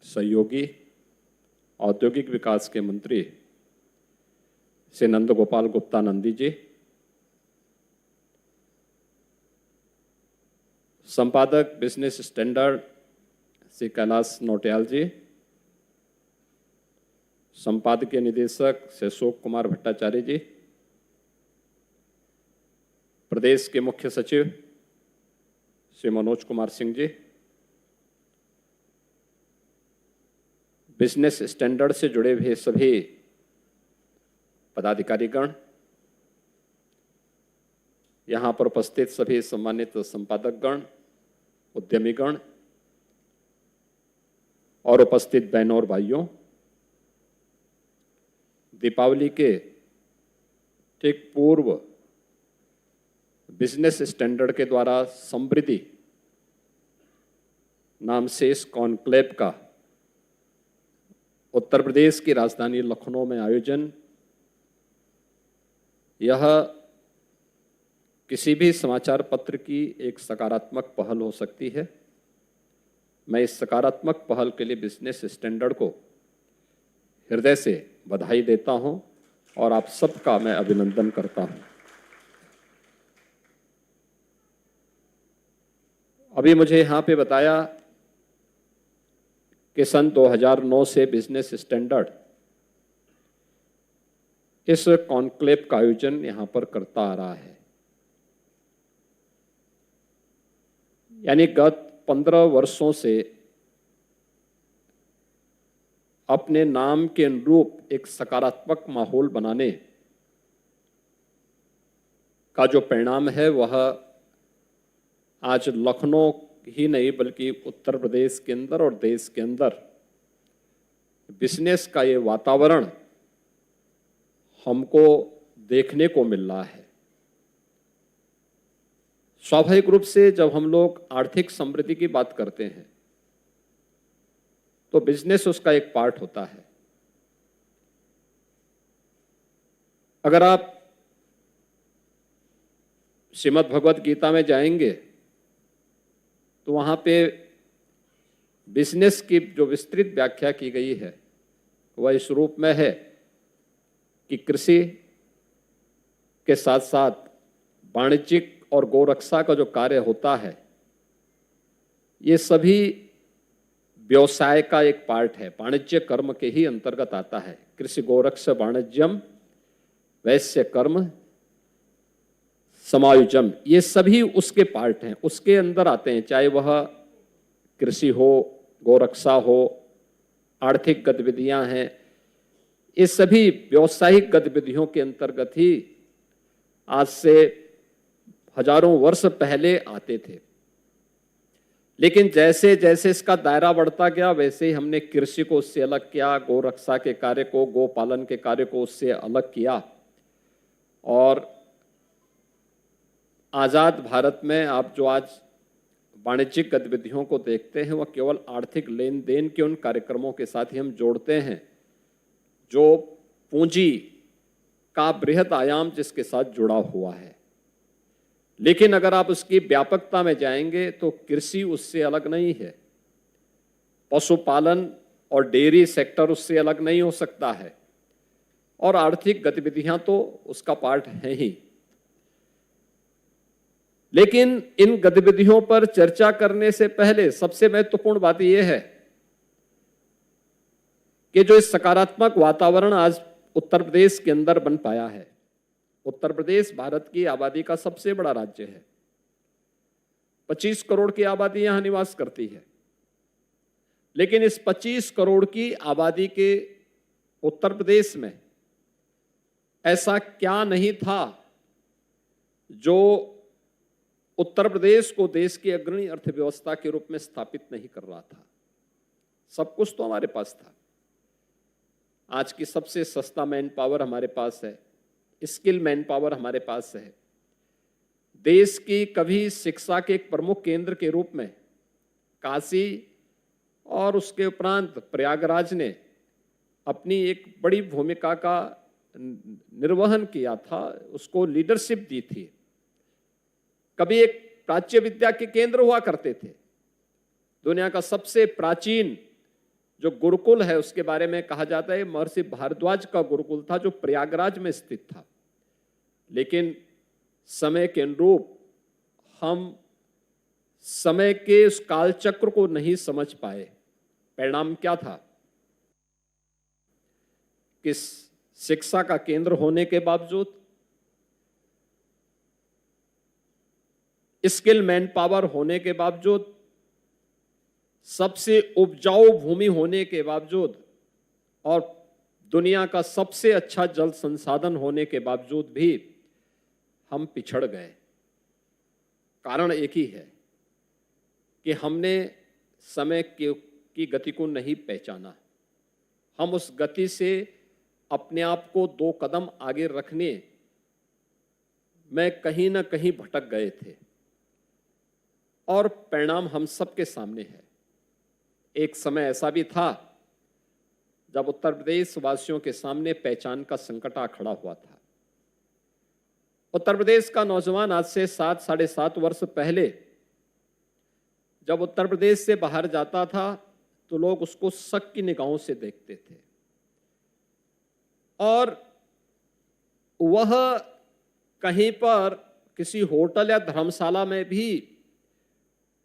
सहयोगी औद्योगिक विकास के मंत्री श्री नंद गोपाल गुप्ता नंदी जी, संपादक बिजनेस स्टैंडर्ड श्री कैलाश नौटियाल जी, संपादकीय निदेशक श्री अशोक कुमार भट्टाचार्य जी, प्रदेश के मुख्य सचिव श्री मनोज कुमार सिंह जी, बिजनेस स्टैंडर्ड से जुड़े हुए सभी पदाधिकारीगण, यहाँ पर उपस्थित सभी सम्मानित संपादकगण, उद्यमीगण और उपस्थित बहनों और भाइयों, दीपावली के ठीक पूर्व बिजनेस स्टैंडर्ड के द्वारा समृद्धि नाम से इस कॉन्क्लेव का उत्तर प्रदेश की राजधानी लखनऊ में आयोजन, यह किसी भी समाचार पत्र की एक सकारात्मक पहल हो सकती है। मैं इस सकारात्मक पहल के लिए बिजनेस स्टैंडर्ड को हृदय से बधाई देता हूं और आप सबका मैं अभिनंदन करता हूं। अभी मुझे यहाँ पे बताया कि सन 2009 से बिजनेस स्टैंडर्ड इस कॉन्क्लेव का आयोजन यहां पर करता आ रहा है, यानी गत 15 वर्षों से अपने नाम के अनुरूप एक सकारात्मक माहौल बनाने का जो परिणाम है वह आज लखनऊ ही नहीं बल्कि उत्तर प्रदेश के अंदर और देश के अंदर बिजनेस का ये वातावरण हमको देखने को मिल रहा है। स्वाभाविक रूप से जब हम लोग आर्थिक समृद्धि की बात करते हैं तो बिजनेस उसका एक पार्ट होता है। अगर आप श्रीमद् भगवत गीता में जाएंगे तो वहां पे बिजनेस की जो विस्तृत व्याख्या की गई है वह इस रूप में है कि कृषि के साथ साथ वाणिज्यिक और गौरक्षा का जो कार्य होता है ये सभी व्यवसाय का एक पार्ट है, वाणिज्य कर्म के ही अंतर्गत आता है। कृषि गौरक्ष वाणिज्यम वैश्य कर्म समायोजन, ये सभी उसके पार्ट हैं, उसके अंदर आते हैं। चाहे वह कृषि हो, गौरक्षा हो, आर्थिक गतिविधियां हैं, ये सभी व्यावसायिक गतिविधियों के अंतर्गत ही आज से हजारों वर्ष पहले आते थे। लेकिन जैसे जैसे इसका दायरा बढ़ता गया वैसे ही हमने कृषि को उससे अलग किया, गौरक्षा के कार्य को, गोपालन के कार्य को उससे अलग किया। और आज़ाद भारत में आप जो आज वाणिज्यिक गतिविधियों को देखते हैं वह केवल आर्थिक लेन देन के उन कार्यक्रमों के साथ ही हम जोड़ते हैं जो पूंजी का बृहद आयाम जिसके साथ जुड़ा हुआ है। लेकिन अगर आप उसकी व्यापकता में जाएंगे तो कृषि उससे अलग नहीं है, पशुपालन और डेयरी सेक्टर उससे अलग नहीं हो सकता है, और आर्थिक गतिविधियां तो उसका पार्ट है ही। लेकिन इन गतिविधियों पर चर्चा करने से पहले सबसे महत्वपूर्ण बात यह है कि जो इस सकारात्मक वातावरण आज उत्तर प्रदेश के अंदर बन पाया है। उत्तर प्रदेश भारत की आबादी का सबसे बड़ा राज्य है, 25 करोड़ की आबादी यहां निवास करती है। लेकिन इस 25 करोड़ की आबादी के उत्तर प्रदेश में ऐसा क्या नहीं था जो उत्तर प्रदेश को देश की अग्रणी अर्थव्यवस्था के रूप में स्थापित नहीं कर रहा था। सब कुछ तो हमारे पास था। आज की सबसे सस्ता मैन पावर हमारे पास है, स्किल मैन पावर हमारे पास है। देश की कभी शिक्षा के एक प्रमुख केंद्र के रूप में काशी और उसके उपरांत प्रयागराज ने अपनी एक बड़ी भूमिका का निर्वहन किया था, उसको लीडरशिप दी थी। कभी एक प्राच्य विद्या के केंद्र हुआ करते थे। दुनिया का सबसे प्राचीन जो गुरुकुल है उसके बारे में कहा जाता है महर्षि भारद्वाज का गुरुकुल था जो प्रयागराज में स्थित था, लेकिन समय के अनुरूप हम समय के उस कालचक्र को नहीं समझ पाए। परिणाम क्या था कि शिक्षा का केंद्र होने के बावजूद, स्किल मैन पावर होने के बावजूद, सबसे उपजाऊ भूमि होने के बावजूद और दुनिया का सबसे अच्छा जल संसाधन होने के बावजूद भी हम पिछड़ गए। कारण एक ही है कि हमने समय की गति को नहीं पहचाना। हम उस गति से अपने आप को 2 कदम आगे रखने में कहीं ना कहीं भटक गए थे और परिणाम हम सबके सामने है। एक समय ऐसा भी था जब उत्तर प्रदेश वासियों के सामने पहचान का संकट आ खड़ा हुआ था। उत्तर प्रदेश का नौजवान आज से 7 साढ़े 7 वर्ष पहले जब उत्तर प्रदेश से बाहर जाता था तो लोग उसको शक की निगाहों से देखते थे और वह कहीं पर किसी होटल या धर्मशाला में भी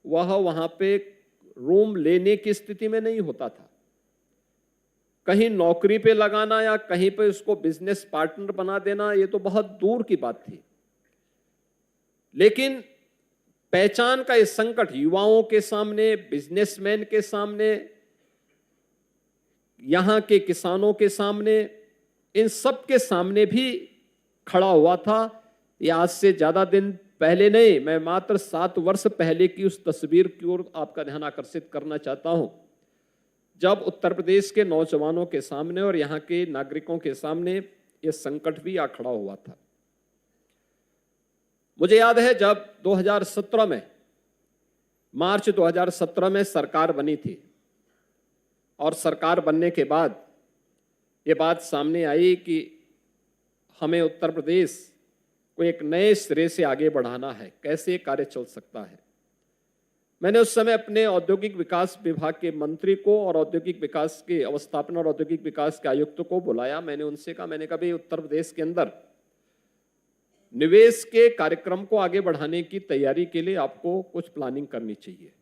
वह वहां पे रूम लेने की स्थिति में नहीं होता था। कहीं नौकरी पे लगाना या कहीं पे उसको बिजनेस पार्टनर बना देना ये तो बहुत दूर की बात थी। लेकिन पहचान का ये संकट युवाओं के सामने, बिजनेसमैन के सामने, यहां के किसानों के सामने, इन सब के सामने भी खड़ा हुआ था। ये आज से ज्यादा दिन पहले नहीं, मैं मात्र 7 वर्ष पहले की उस तस्वीर की ओर आपका ध्यान आकर्षित करना चाहता हूं, जब उत्तर प्रदेश के नौजवानों के सामने और यहां के नागरिकों के सामने यह संकट भी आ खड़ा हुआ था। मुझे याद है जब 2017 में, मार्च 2017 में सरकार बनी थी और सरकार बनने के बाद ये बात सामने आई कि हमें उत्तर प्रदेश को एक नए सिरे से आगे बढ़ाना है, कैसे कार्य चल सकता है। मैंने उस समय अपने औद्योगिक विकास विभाग के मंत्री को और औद्योगिक विकास के अवस्थापना और औद्योगिक विकास के आयुक्त को बुलाया। मैंने उनसे कहा, मैंने कहा भाई उत्तर प्रदेश के अंदर निवेश के कार्यक्रम को आगे बढ़ाने की तैयारी के लिए आपको कुछ प्लानिंग करनी चाहिए।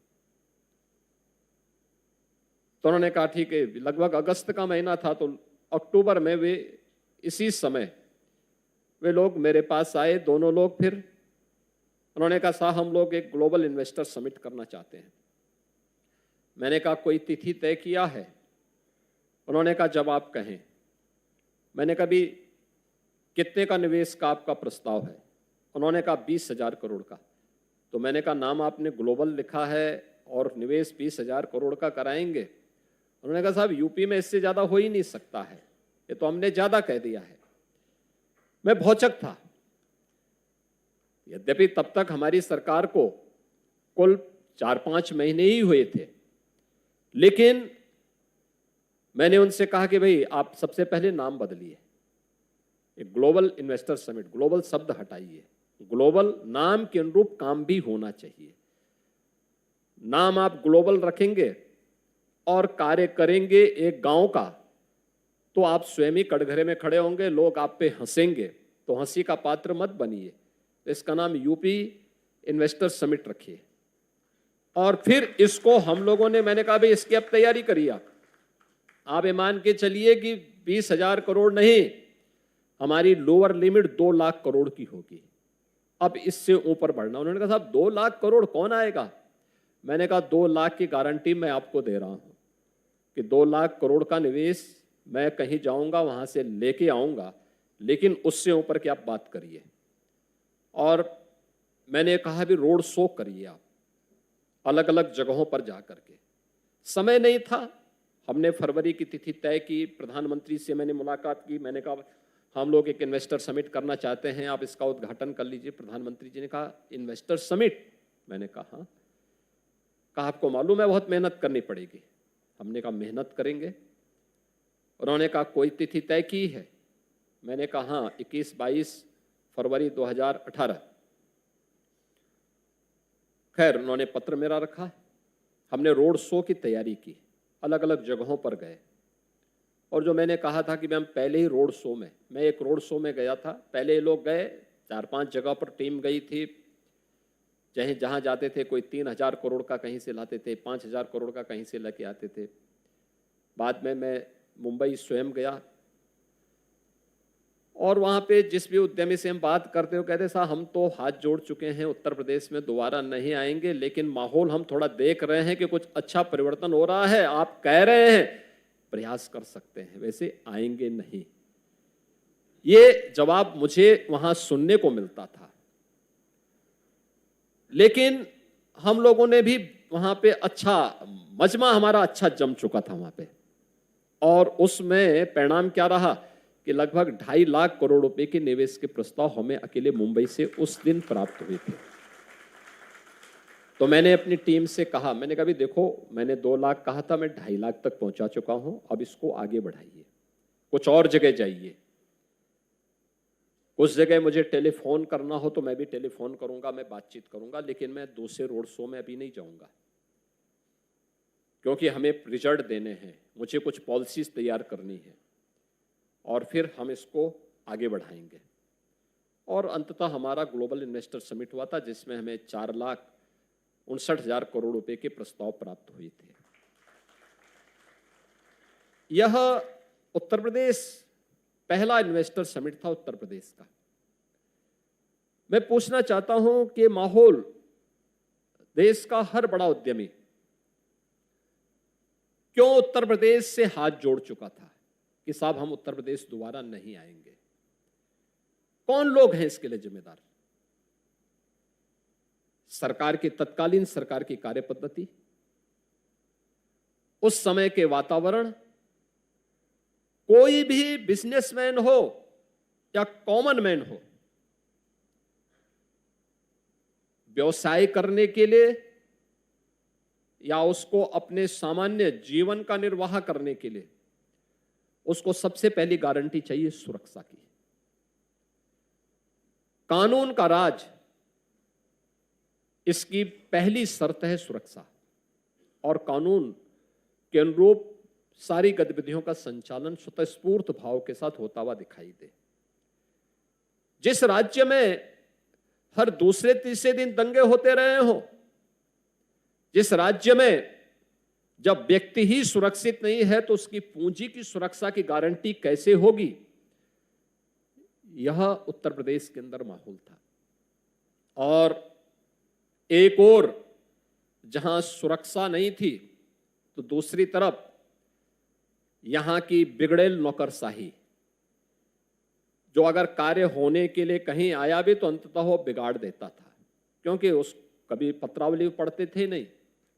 तो उन्होंने कहा ठीक है। लगभग अगस्त का महीना था तो अक्टूबर में वे इसी समय वे लोग मेरे पास आए, दोनों लोग। फिर उन्होंने कहा साहब हम लोग एक ग्लोबल इन्वेस्टर समिट करना चाहते हैं। मैंने कहा कोई तिथि तय किया है? उन्होंने कहा जब आप कहें। मैंने कहा भी कितने का निवेश का आपका प्रस्ताव है? उन्होंने कहा 20,000 करोड़ का। तो मैंने कहा नाम आपने ग्लोबल लिखा है और निवेश 20,000 करोड़ का कराएंगे? उन्होंने कहा साहब यूपी में इससे ज्यादा हो ही नहीं सकता है, ये तो हमने ज्यादा कह दिया है। मैं भौचक था। यद्यपि तब तक हमारी सरकार को कुल 4-5 महीने ही हुए थे, लेकिन मैंने उनसे कहा कि भाई आप सबसे पहले नाम बदलिए, एक ग्लोबल इन्वेस्टर समिट, ग्लोबल शब्द हटाइए, ग्लोबल नाम के अनुरूप काम भी होना चाहिए। नाम आप ग्लोबल रखेंगे और कार्य करेंगे एक गांव का, तो आप स्वयं ही कटघरे में खड़े होंगे, लोग आप पे हंसेंगे, तो हंसी का पात्र मत बनिए। इसका नाम यूपी इन्वेस्टर समिट रखिए। और फिर इसको हम लोगों ने, मैंने कहा भाई इसकी अब तैयारी करिए। आप ये मान के चलिए कि 20,000 करोड़ नहीं, हमारी लोअर लिमिट 2 लाख करोड़ की होगी। अब इससे ऊपर बढ़ना। उन्होंने कहा साहब 2 लाख करोड़ कौन आएगा? मैंने कहा 2 लाख की गारंटी मैं आपको दे रहा हूं कि 2 लाख करोड़ का निवेश मैं कहीं जाऊंगा वहां से लेके आऊंगा, लेकिन उससे ऊपर की आप बात करिए। और मैंने कहा भी रोड शो करिए आप अलग अलग जगहों पर जाकर के। समय नहीं था, हमने फरवरी की तिथि तय की, प्रधानमंत्री से मैंने मुलाकात की। मैंने कहा हम लोग एक इन्वेस्टर समिट करना चाहते हैं, आप इसका उद्घाटन कर लीजिए। प्रधानमंत्री जी ने कहा इन्वेस्टर समिट? मैंने कहा हाँ। कहा आपको मालूम है बहुत मेहनत करनी पड़ेगी। हमने कहा मेहनत करेंगे। उन्होंने कहा कोई तिथि तय की है? मैंने कहा हाँ, 21-22 फरवरी 2018। खैर उन्होंने पत्र मेरा रखा, हमने रोड शो की तैयारी की अलग अलग जगहों पर गए। और जो मैंने कहा था कि मैं हम पहले ही रोड शो में, मैं एक रोड शो में गया था, पहले ये लोग गए, 4-5 जगह पर टीम गई थी, चाहे जहाँ जाते थे कोई 3,000 करोड़ का कहीं से लाते थे, 5,000 करोड़ का कहीं से लेके आते थे। बाद में मैं मुंबई स्वयं गया और वहाँ पे जिस भी उद्यमी से हम बात करते हो कहते साहब हम तो हाथ जोड़ चुके हैं, उत्तर प्रदेश में दोबारा नहीं आएंगे, लेकिन माहौल हम थोड़ा देख रहे हैं कि कुछ अच्छा परिवर्तन हो रहा है, आप कह रहे हैं प्रयास कर सकते हैं, वैसे आएंगे नहीं। ये जवाब मुझे वहां सुनने को मिलता था। लेकिन हम लोगों ने भी वहां पे अच्छा मजमा हमारा अच्छा जम चुका था वहां पे, और उसमें परिणाम क्या रहा कि लगभग 2.5 लाख करोड़ रुपए के निवेश के प्रस्ताव हमें अकेले मुंबई से उस दिन प्राप्त हुए थे। तो मैंने अपनी टीम से कहा, मैंने कहा भी देखो मैंने 2 लाख कहा था, मैं 2.5 लाख तक पहुंचा चुका हूं, अब इसको आगे बढ़ाइए, कुछ और जगह जाइए, कुछ जगह मुझे टेलीफोन करना हो तो मैं भी टेलीफोन करूंगा, मैं बातचीत करूंगा, लेकिन मैं दूसरे रोड शो में अभी नहीं जाऊंगा क्योंकि हमें रिजल्ट देने हैं, मुझे कुछ पॉलिसीज तैयार करनी है और फिर हम इसको आगे बढ़ाएंगे। और अंततः हमारा ग्लोबल इन्वेस्टर समिट हुआ था जिसमें हमें 4,59,000 करोड़ रुपए के प्रस्ताव प्राप्त हुए थे। यह उत्तर प्रदेश पहला इन्वेस्टर समिट था उत्तर प्रदेश का। मैं पूछना चाहता हूं कि माहौल देश का हर बड़ा उद्यमी क्यों उत्तर प्रदेश से हाथ जोड़ चुका था कि साहब हम उत्तर प्रदेश दोबारा नहीं आएंगे। कौन लोग हैं इसके लिए जिम्मेदार? सरकार की तत्कालीन सरकार की कार्यपद्धति, उस समय के वातावरण, कोई भी बिजनेसमैन हो या कॉमन मैन हो, व्यवसाय करने के लिए या उसको अपने सामान्य जीवन का निर्वाह करने के लिए उसको सबसे पहली गारंटी चाहिए सुरक्षा की। कानून का राज, इसकी पहली शर्त है सुरक्षा, और कानून के अनुरूप सारी गतिविधियों का संचालन स्वतःस्फूर्त भाव के साथ होता हुआ दिखाई दे। जिस राज्य में हर दूसरे तीसरे दिन दंगे होते रहे हो, जिस राज्य में जब व्यक्ति ही सुरक्षित नहीं है तो उसकी पूंजी की सुरक्षा की गारंटी कैसे होगी, यह उत्तर प्रदेश के अंदर माहौल था। और एक और जहां सुरक्षा नहीं थी तो दूसरी तरफ यहां की बिगड़ेल नौकरशाही, जो अगर कार्य होने के लिए कहीं आया भी तो अंततः वो बिगाड़ देता था, क्योंकि उस कभी पत्रावली पढ़ते थे नहीं,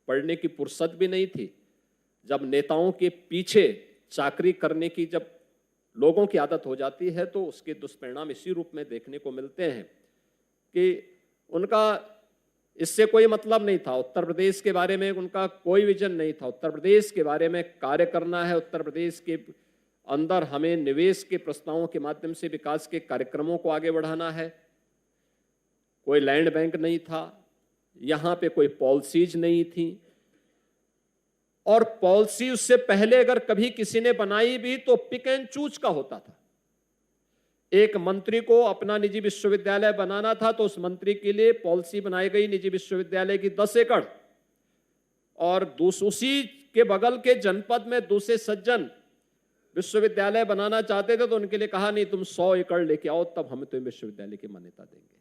पढ़ने की फुर्सत भी नहीं थी। जब नेताओं के पीछे चाकरी करने की जब लोगों की आदत हो जाती है तो उसके दुष्परिणाम इसी रूप में देखने को मिलते हैं कि उनका इससे कोई मतलब नहीं था, उत्तर प्रदेश के बारे में उनका कोई विजन नहीं था। उत्तर प्रदेश के बारे में कार्य करना है, उत्तर प्रदेश के अंदर हमें निवेश के प्रस्तावों के माध्यम से विकास के कार्यक्रमों को आगे बढ़ाना है। कोई लैंड बैंक नहीं था, यहां पे कोई पॉलिसीज नहीं थी, और पॉलिसी उससे पहले अगर कभी किसी ने बनाई भी तो पिक एंड चूज का होता था। एक मंत्री को अपना निजी विश्वविद्यालय बनाना था तो उस मंत्री के लिए पॉलिसी बनाई गई निजी विश्वविद्यालय की 10 एकड़, और उसी के बगल के जनपद में दूसरे सज्जन विश्वविद्यालय बनाना चाहते थे तो उनके लिए कहा नहीं तुम 100 एकड़ लेके आओ तब हम तुम्हें विश्वविद्यालय की मान्यता देंगे।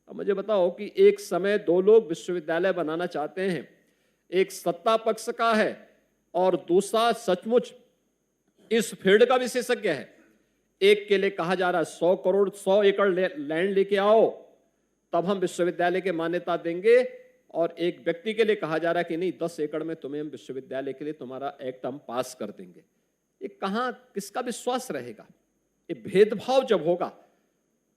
अब मुझे बताओ कि एक समय 2 लोग विश्वविद्यालय बनाना चाहते हैं, एक सत्ता पक्ष का है और दूसरा सचमुच इस फील्ड का विशेषज्ञ है। एक के लिए कहा जा रहा है 100 एकड़ लैंड लेके आओ तब हम विश्वविद्यालय की मान्यता देंगे, और एक व्यक्ति के लिए कहा जा रहा है कि नहीं 10 एकड़ में तुम्हें हम विश्वविद्यालय के लिए तुम्हारा एक्ट हम पास कर देंगे। ये कहां किसका विश्वास रहेगा? ये भेदभाव जब होगा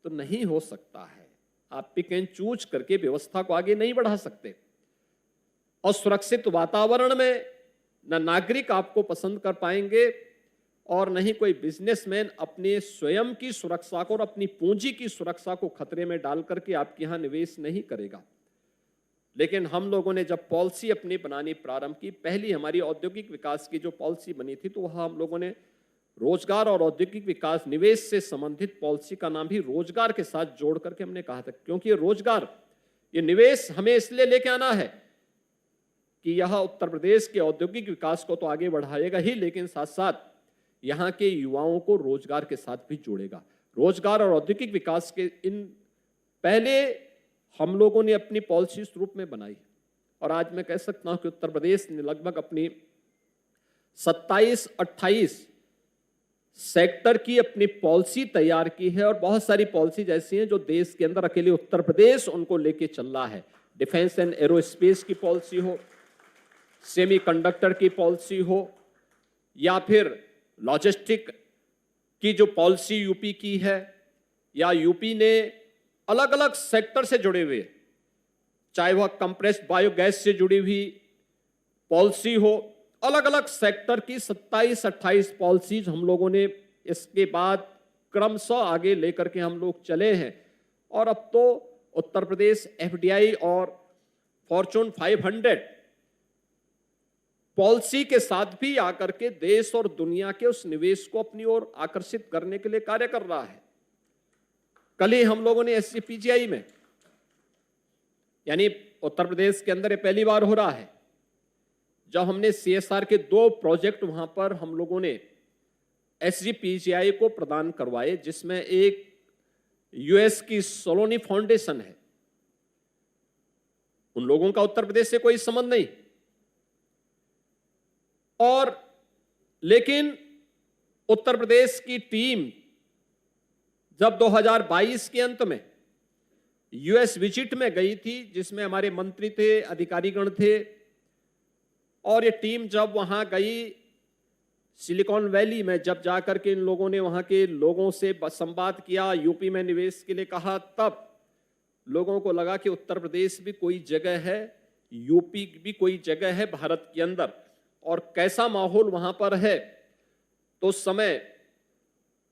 तो नहीं हो सकता है। आप पिक एंड चूज करके व्यवस्था को आगे नहीं बढ़ा सकते, और सुरक्षित वातावरण में न नागरिक आपको पसंद कर पाएंगे और नहीं कोई बिजनेसमैन अपने स्वयं की सुरक्षा को और अपनी पूंजी की सुरक्षा को खतरे में डाल करके आपके यहां निवेश नहीं करेगा। लेकिन हम लोगों ने जब पॉलिसी अपनी बनानी प्रारंभ की, पहली हमारी औद्योगिक विकास की जो पॉलिसी बनी थी, तो वह हम लोगों ने रोजगार और औद्योगिक विकास निवेश से संबंधित पॉलिसी का नाम भी रोजगार के साथ जोड़ करके हमने कहा था, क्योंकि ये रोजगार, ये निवेश हमें इसलिए लेके आना है कि यह उत्तर प्रदेश के औद्योगिक विकास को तो आगे बढ़ाएगा ही, लेकिन साथ साथ यहाँ के युवाओं को रोजगार के साथ भी जोड़ेगा। रोजगार और औद्योगिक विकास के इन पहले हम लोगों ने अपनी पॉलिसी इस रूप में बनाई, और आज मैं कह सकता हूं कि उत्तर प्रदेश ने लगभग अपनी 27-28 सेक्टर की अपनी पॉलिसी तैयार की है, और बहुत सारी पॉलिसी ऐसी हैं जो देश के अंदर अकेले उत्तर प्रदेश उनको लेके चल रहा है। डिफेंस एंड एरोस्पेस की पॉलिसी हो, सेमीकंडक्टर की पॉलिसी हो, या फिर लॉजिस्टिक की जो पॉलिसी यूपी की है, या यूपी ने अलग अलग सेक्टर से जुड़े हुए, चाहे वह कंप्रेस्ड बायोगैस से जुड़ी हुई पॉलिसी हो, अलग अलग सेक्टर की 27-28 पॉलिसीज हम लोगों ने इसके बाद क्रमशः आगे लेकर के हम लोग चले हैं। और अब तो उत्तर प्रदेश एफडीआई और फॉर्चून 500 पॉलिसी के साथ भी आकर के देश और दुनिया के उस निवेश को अपनी ओर आकर्षित करने के लिए कार्य कर रहा है। कल ही हम लोगों ने एसजीपीजीआई में, यानी उत्तर प्रदेश के अंदर ये पहली बार हो रहा है, जब हमने सीएसआर के 2 प्रोजेक्ट वहां पर हम लोगों ने एसजीपीजीआई को प्रदान करवाए, जिसमें एक यूएस की सोलोनी फाउंडेशन है। उन लोगों का उत्तर प्रदेश से कोई संबंध नहीं, और लेकिन उत्तर प्रदेश की टीम जब 2022 के अंत में यूएस विजिट में गई थी, जिसमें हमारे मंत्री थे, अधिकारीगण थे, और ये टीम जब वहां गई सिलिकॉन वैली में, जब जाकर के इन लोगों ने वहां के लोगों से संवाद किया, यूपी में निवेश के लिए कहा, तब लोगों को लगा कि उत्तर प्रदेश भी कोई जगह है, यूपी भी कोई जगह है भारत के अंदर, और कैसा माहौल वहां पर है। तो उस समय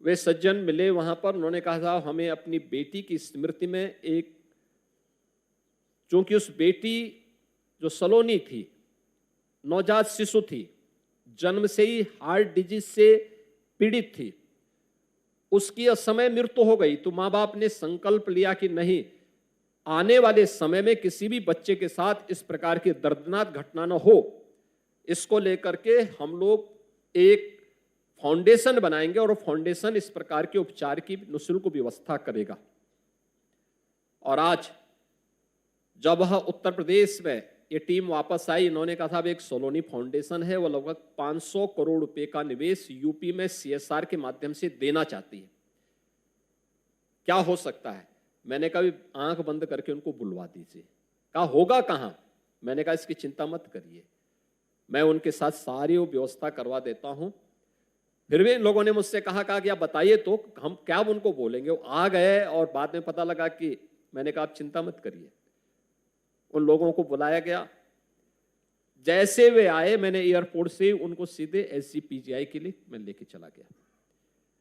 वे सज्जन मिले वहां पर, उन्होंने कहा था हमें अपनी बेटी की स्मृति में एक, चूंकि उस बेटी जो सलोनी थी, नवजात शिशु थी, जन्म से ही हार्ट डिजीज से पीड़ित थी, उसकी असमय मृत्यु हो गई, तो माँ बाप ने संकल्प लिया कि नहीं, आने वाले समय में किसी भी बच्चे के साथ इस प्रकार की दर्दनाक घटना न हो, इसको लेकर के हम लोग एक फाउंडेशन बनाएंगे, और फाउंडेशन इस प्रकार के उपचार की निःशुल्क व्यवस्था करेगा। और आज जब वह उत्तर प्रदेश में ये टीम वापस आई, इन्होंने कहा था अब एक सोलोनी फाउंडेशन है, वो लगभग 500 करोड़ रुपए का निवेश यूपी में सीएसआर के माध्यम से देना चाहती है। क्या हो सकता है? मैंने कहा आंख बंद करके उनको बुलवा दीजिए। कहा होगा कहां? मैंने कहा इसकी चिंता मत करिए, मैं उनके साथ सारी वो व्यवस्था करवा देता हूं। फिर भी इन लोगों ने मुझसे कहा कि आप बताइए तो हम क्या उनको बोलेंगे। वो आ गए और बाद में पता लगा कि, मैंने कहा आप चिंता मत करिए। उन लोगों को बुलाया गया, जैसे वे आए मैंने एयरपोर्ट से उनको सीधे एसजीपीजीआई के लिए मैं लेके चला गया।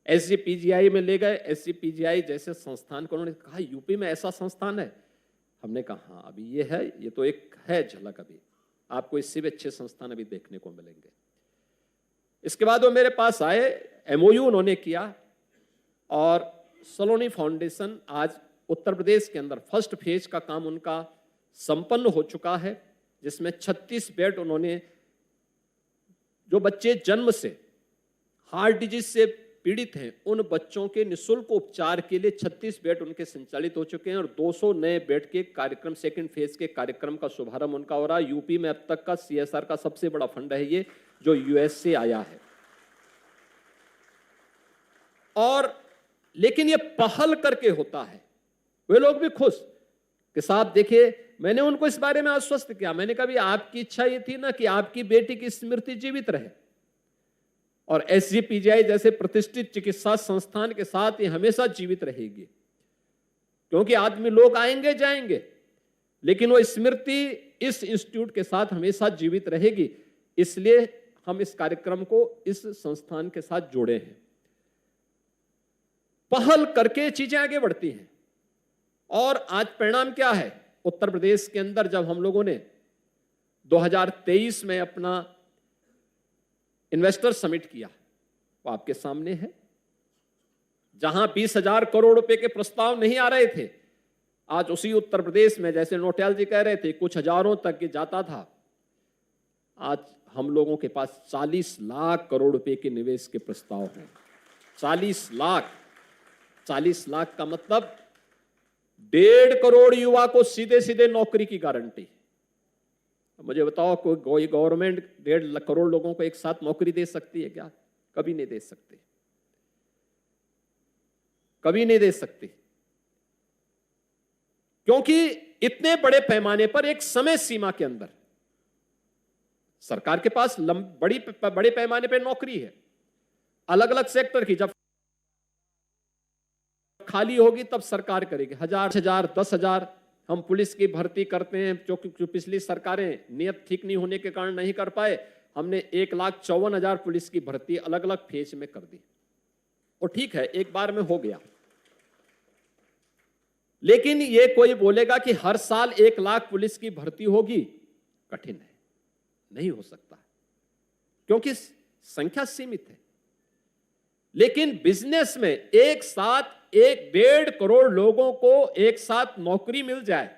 एसजीपीजीआई में ले गए। एसजीपीजीआई जैसे संस्थान को उन्होंने कहा यूपी में ऐसा संस्थान है? हमने कहा हाँ अभी ये है, ये तो एक है झलक, अभी आपको इससे भी अच्छे संस्थान अभी देखने को मिलेंगे। इसके बाद वो मेरे पास आए, एमओयू उन्होंने किया, और सलोनी फाउंडेशन आज उत्तर प्रदेश के अंदर फर्स्ट फेज का काम उनका संपन्न हो चुका है, जिसमें 36 बेड उन्होंने, जो बच्चे जन्म से हार्ट डिजीज से पीड़ित हैं उन बच्चों के निःशुल्क उपचार के लिए 36 बेड उनके संचालित हो चुके हैं, और 200 नए बेड के कार्यक्रम, सेकंड फेज के कार्यक्रम का शुभारंभ उनका हो रहा है। यूपी में अब तक का सीएसआर का सबसे बड़ा फंड है ये, जो यूएस से आया है। और लेकिन ये पहल करके होता है, वे लोग भी खुश कि साहब देखिए, मैंने उनको इस बारे में आश्वस्त किया, मैंने कहा भी आपकी इच्छा ये थी ना कि आपकी बेटी की स्मृति जीवित रहे, और एसजीपीजीआई जैसे प्रतिष्ठित चिकित्सा संस्थान के साथ ये हमेशा जीवित रहेगी, क्योंकि आदमी लोग आएंगे जाएंगे, लेकिन वो स्मृति इस इंस्टीट्यूट के साथ हमेशा जीवित रहेगी। इसलिए हम इस कार्यक्रम को इस संस्थान के साथ जोड़े हैं। पहल करके चीजें आगे बढ़ती हैं, और आज परिणाम क्या है? उत्तर प्रदेश के अंदर जब हम लोगों ने 2023 में अपना इन्वेस्टर समिट किया, वो आपके सामने है, जहां 20,000 करोड़ रुपए के प्रस्ताव नहीं आ रहे थे, आज उसी उत्तर प्रदेश में, जैसे नोटियाल जी कह रहे थे, कुछ हजारों तक के जाता था, आज हम लोगों के पास 40 लाख करोड़ रुपए के निवेश के प्रस्ताव हैं। 40 लाख का मतलब 1.5 करोड़ युवा को सीधे सीधे नौकरी की गारंटी। मुझे बताओ, कोई गवर्नमेंट 1.5 करोड़ लोगों को एक साथ नौकरी दे सकती है क्या? कभी नहीं दे सकती, कभी नहीं दे सकती, क्योंकि इतने बड़े पैमाने पर एक समय सीमा के अंदर सरकार के पास बड़े पैमाने पर नौकरी है, अलग अलग सेक्टर की। जब खाली होगी तब सरकार करेगी। 1,000, 10,000 हम पुलिस की भर्ती करते हैं, जो पिछली सरकारें नियत ठीक नहीं होने के कारण नहीं कर पाए। हमने 1,54,000 पुलिस की भर्ती अलग अलग फेज में कर दी, और ठीक है, एक बार में हो गया। लेकिन ये कोई बोलेगा कि हर साल 1 लाख पुलिस की भर्ती होगी, कठिन है, नहीं हो सकता, क्योंकि संख्या सीमित है। लेकिन बिजनेस में एक साथ 1.5 करोड़ लोगों को एक साथ नौकरी मिल जाए,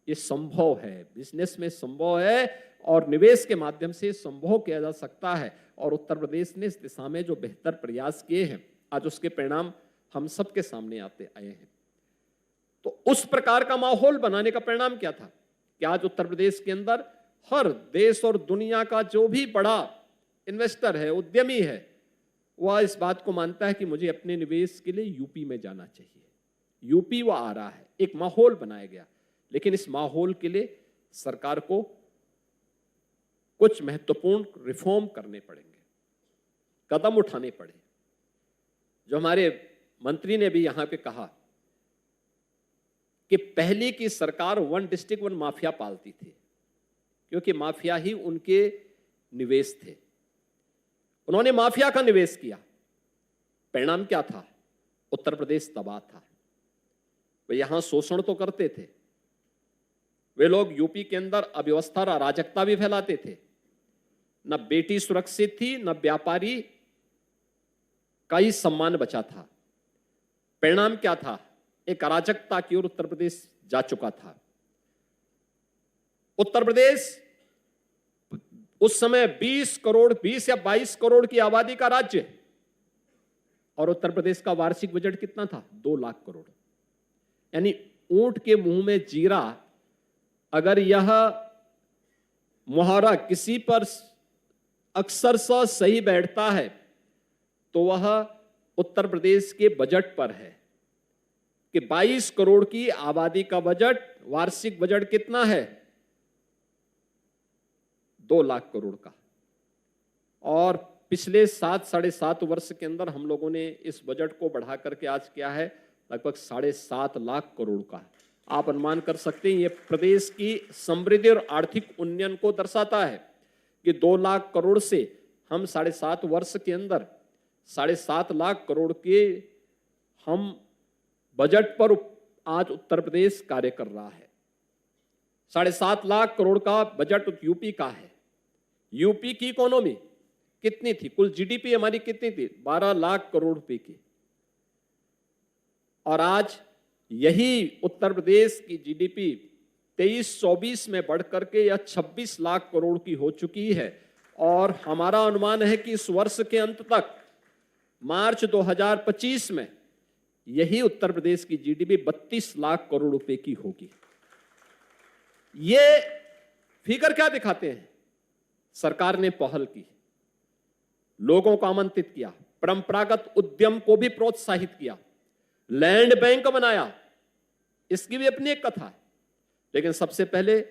ये संभव है, बिजनेस में संभव है, और निवेश के माध्यम से संभव किया जा सकता है। और उत्तर प्रदेश ने इस दिशा में जो बेहतर प्रयास किए हैं, आज उसके परिणाम हम सबके सामने आए हैं। तो उस प्रकार का माहौल बनाने का परिणाम क्या था कि आज उत्तर प्रदेश के अंदर हर देश और दुनिया का जो भी बड़ा इन्वेस्टर है, उद्यमी है, वह इस बात को मानता है कि मुझे अपने निवेश के लिए यूपी में जाना चाहिए। यूपी वो आ रहा है, एक माहौल बनाया गया। लेकिन इस माहौल के लिए सरकार को कुछ महत्वपूर्ण रिफॉर्म करने पड़ेंगे, कदम उठाने पड़े। जो हमारे मंत्री ने भी यहां पे कहा कि पहले की सरकार 1 डिस्ट्रिक्ट 1 माफिया पालती थी, क्योंकि माफिया ही उनके निवेश थे। उन्होंने माफिया का निवेश किया, परिणाम क्या था? उत्तर प्रदेश तबाह था। वे यहां शोषण तो करते थे, वे लोग यूपी के अंदर अव्यवस्था और अराजकता भी फैलाते थे। न बेटी सुरक्षित थी, न व्यापारी का ही सम्मान बचा था। परिणाम क्या था? एक अराजकता की ओर उत्तर प्रदेश जा चुका था। उत्तर प्रदेश उस समय 20 या 22 करोड़ की आबादी का राज्य है, और उत्तर प्रदेश का वार्षिक बजट कितना था? 2 लाख करोड़। यानी ऊंट के मुंह में जीरा, अगर यह मुहावरा किसी पर अक्सर सही बैठता है तो वह उत्तर प्रदेश के बजट पर है कि 22 करोड़ की आबादी का बजट, वार्षिक बजट कितना है? 2 लाख करोड़ का। और पिछले 7-7.5 वर्ष के अंदर हम लोगों ने इस बजट को बढ़ा करके आज क्या है, लगभग 7.5 लाख करोड़ का। आप अनुमान कर सकते हैं, ये प्रदेश की समृद्धि और आर्थिक उन्नयन को दर्शाता है कि 2 लाख करोड़ से हम 7.5 वर्ष के अंदर 7.5 लाख करोड़ के हम बजट पर आज उत्तर प्रदेश कार्य कर रहा है। 7.5 लाख करोड़ का बजट यूपी का है। यूपी की इकोनॉमी कितनी थी? कुल जीडीपी हमारी कितनी थी? 12 लाख करोड़ रुपए की। और आज यही उत्तर प्रदेश की जीडीपी 23-24 में बढ़कर के यह 26 लाख करोड़ की हो चुकी है। और हमारा अनुमान है कि इस वर्ष के अंत तक, मार्च 2025 में, यही उत्तर प्रदेश की जीडीपी 32 लाख करोड़ रुपए की होगी। ये फिगर क्या दिखाते हैं? सरकार ने पहल की, लोगों को आमंत्रित किया, परंपरागत उद्यम को भी प्रोत्साहित किया, लैंड बैंक बनाया। इसकी भी अपनी एक कथा है, लेकिन सबसे पहले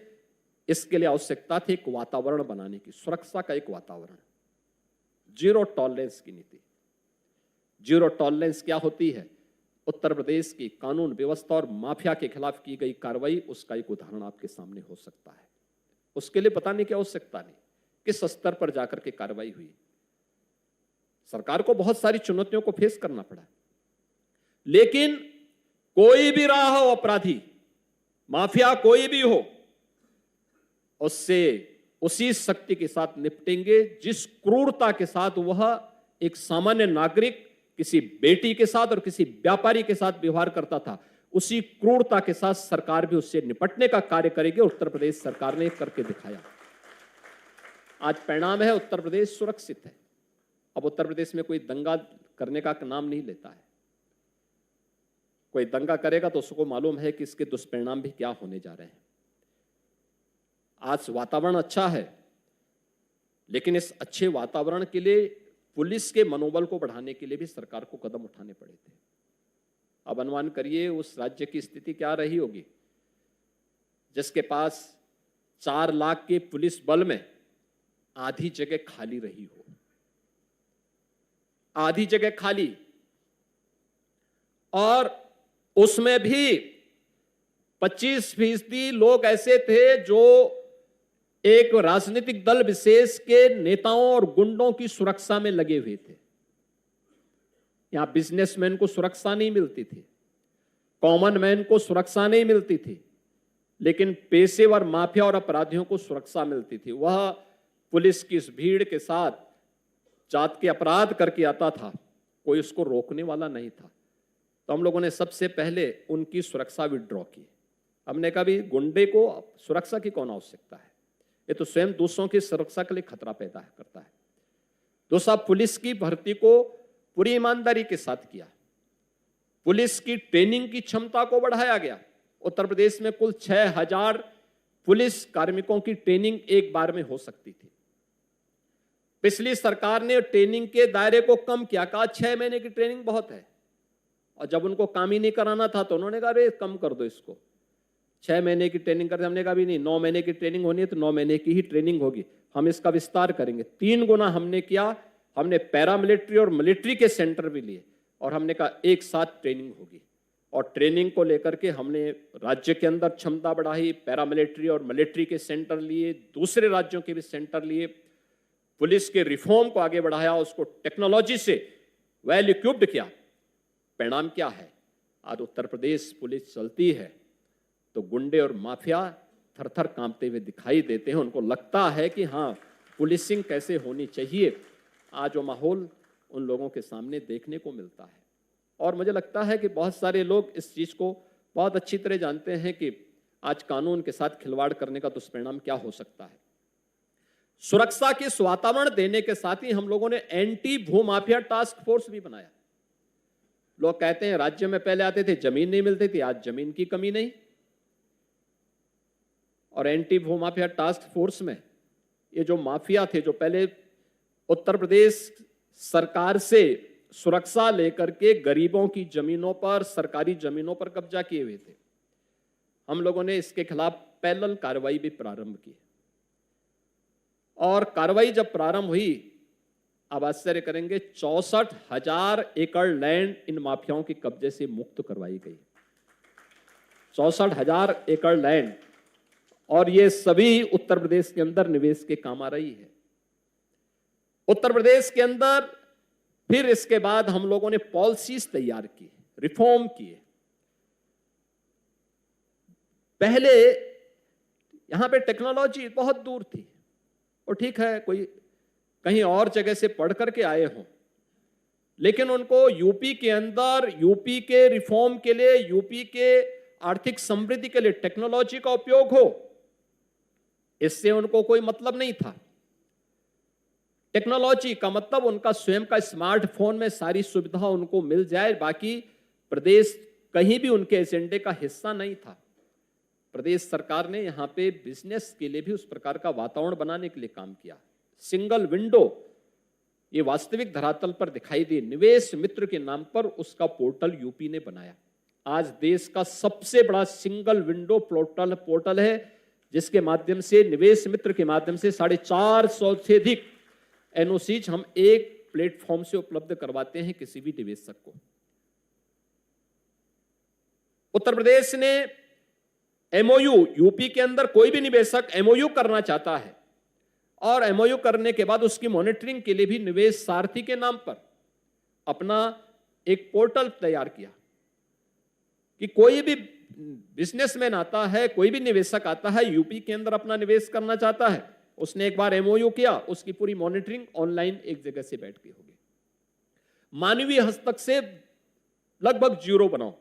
इसके लिए आवश्यकता थी एक वातावरण बनाने की, सुरक्षा का एक वातावरण, जीरो टॉलरेंस की नीति। जीरो टॉलरेंस क्या होती है? उत्तर प्रदेश की कानून व्यवस्था और माफिया के खिलाफ की गई कार्रवाई, उसका एक उदाहरण आपके सामने हो सकता है। उसके लिए बताने की आवश्यकता नहीं किस स्तर पर जाकर के कार्रवाई हुई। सरकार को बहुत सारी चुनौतियों को फेस करना पड़ा, लेकिन कोई भी रहा हो अपराधी, माफिया कोई भी हो, उससे उसी शक्ति के साथ निपटेंगे जिस क्रूरता के साथ वह एक सामान्य नागरिक किसी बेटी के साथ और किसी व्यापारी के साथ व्यवहार करता था। उसी क्रूरता के साथ सरकार भी उससे निपटने का कार्य करेगी। उत्तर प्रदेश सरकार ने करके दिखाया। आज परिणाम है, उत्तर प्रदेश सुरक्षित है। अब उत्तर प्रदेश में कोई दंगा करने का नाम नहीं लेता है। कोई दंगा करेगा तो उसको मालूम है कि इसके दुष्परिणाम भी क्या होने जा रहे हैं। आज वातावरण अच्छा है, लेकिन इस अच्छे वातावरण के लिए पुलिस के मनोबल को बढ़ाने के लिए भी सरकार को कदम उठाने पड़े थे। अब अनुमान करिए उस राज्य की स्थिति क्या रही होगी जिसके पास 4 लाख के पुलिस बल में आधी जगह खाली रही हो। आधी जगह खाली, और उसमें भी 25% लोग ऐसे थे जो एक राजनीतिक दल विशेष के नेताओं और गुंडों की सुरक्षा में लगे हुए थे। यहां बिजनेसमैन को सुरक्षा नहीं मिलती थी, कॉमन मैन को सुरक्षा नहीं मिलती थी, लेकिन पेशेवर माफिया और अपराधियों को सुरक्षा मिलती थी। वह पुलिस की इस भीड़ के साथ जात के अपराध करके आता था, कोई उसको रोकने वाला नहीं था। तो हम लोगों ने सबसे पहले उनकी सुरक्षा विड्रॉ की। हमने कहा भी गुंडे को सुरक्षा की कौन आवश्यकता है, ये तो स्वयं दूसरों की सुरक्षा के लिए खतरा पैदा करता है। दूसरा, पुलिस की भर्ती को पूरी ईमानदारी के साथ किया। पुलिस की ट्रेनिंग की क्षमता को बढ़ाया गया। उत्तर प्रदेश में कुल 6000 पुलिस कार्मिकों की ट्रेनिंग एक बार में हो सकती थी। पिछली सरकार ने ट्रेनिंग के दायरे को कम किया, कहा 6 महीने की ट्रेनिंग बहुत है, और जब उनको काम ही नहीं कराना था तो उन्होंने कहा अरे कम कर दो इसको, 6 महीने की ट्रेनिंग करते। हमने कहा भी नहीं, 9 महीने की ट्रेनिंग होनी है तो 9 महीने की ही ट्रेनिंग होगी, हम इसका विस्तार करेंगे। 3 गुना हमने किया। हमने पैरामिलिट्री और मिलिट्री के सेंटर भी लिए और हमने कहा एक साथ ट्रेनिंग होगी, और ट्रेनिंग को लेकर के हमने राज्य के अंदर क्षमता बढ़ाई। पैरामिलिट्री और मिलिट्री के सेंटर लिए, दूसरे राज्यों के भी सेंटर लिए, पुलिस के रिफॉर्म को आगे बढ़ाया, उसको टेक्नोलॉजी से वेल इक्विप्ड किया। परिणाम क्या है? आज उत्तर प्रदेश पुलिस चलती है तो गुंडे और माफिया थर-थर कांपते हुए दिखाई देते हैं। उनको लगता है कि हाँ, पुलिसिंग कैसे होनी चाहिए। आज वो माहौल उन लोगों के सामने देखने को मिलता है, और मुझे लगता है कि बहुत सारे लोग इस चीज को बहुत अच्छी तरह जानते हैं कि आज कानून के साथ खिलवाड़ करने का दुष्परिणाम क्या हो सकता है। सुरक्षा के वातावरण देने के साथ ही हम लोगों ने एंटी भूमाफिया टास्क फोर्स भी बनाया। लोग कहते हैं राज्य में पहले आते थे जमीन नहीं मिलती थी, आज जमीन की कमी नहीं। और एंटी भूमाफिया टास्क फोर्स में ये जो माफिया थे, जो पहले उत्तर प्रदेश सरकार से सुरक्षा लेकर के गरीबों की जमीनों पर, सरकारी जमीनों पर कब्जा किए हुए थे, हम लोगों ने इसके खिलाफ पैरेलल कार्रवाई भी प्रारंभ की। और कार्रवाई जब प्रारंभ हुई, आप आश्चर्य करेंगे, 64,000 एकड़ लैंड इन माफियाओं के कब्जे से मुक्त करवाई गई। 64,000 एकड़ लैंड, और ये सभी उत्तर प्रदेश के अंदर निवेश के काम आ रही है। उत्तर प्रदेश के अंदर फिर इसके बाद हम लोगों ने पॉलिसीज तैयार की, रिफॉर्म किए। पहले यहां पे टेक्नोलॉजी बहुत दूर थी, और ठीक है कोई कहीं और जगह से पढ़ करके आए हों, लेकिन उनको यूपी के अंदर, यूपी के रिफॉर्म के लिए, यूपी के आर्थिक समृद्धि के लिए टेक्नोलॉजी का उपयोग हो, इससे उनको कोई मतलब नहीं था। टेक्नोलॉजी का मतलब उनका स्वयं का स्मार्टफोन में सारी सुविधा उनको मिल जाए, बाकी प्रदेश कहीं भी उनके एजेंडे का हिस्सा नहीं था। प्रदेश सरकार ने यहां पे बिजनेस के लिए भी उस प्रकार का वातावरण बनाने के लिए काम किया। सिंगल विंडो ये वास्तविक धरातल पर दिखाई दी। निवेश मित्र के नाम पर उसका पोर्टल यूपी ने बनाया। आज देश का सबसे बड़ा सिंगल विंडो पोर्टल है, जिसके माध्यम से, निवेश मित्र के माध्यम से 450 से अधिक एनओसीज हम एक प्लेटफॉर्म से उपलब्ध करवाते हैं किसी भी निवेशक को। उत्तर प्रदेश ने एमओयू, यूपी के अंदर कोई भी निवेशक एमओयू करना चाहता है, और एमओयू करने के बाद उसकी मॉनिटरिंग के लिए भी निवेश सारथी के नाम पर अपना एक पोर्टल तैयार किया कि कोई भी बिजनेसमैन आता है, कोई भी निवेशक आता है, यूपी के अंदर अपना निवेश करना चाहता है, उसने एक बार एमओयू किया, उसकी पूरी मॉनिटरिंग ऑनलाइन एक जगह से बैठ के होगी। मानवीय हस्तक्षेप लगभग जीरो बनाओ,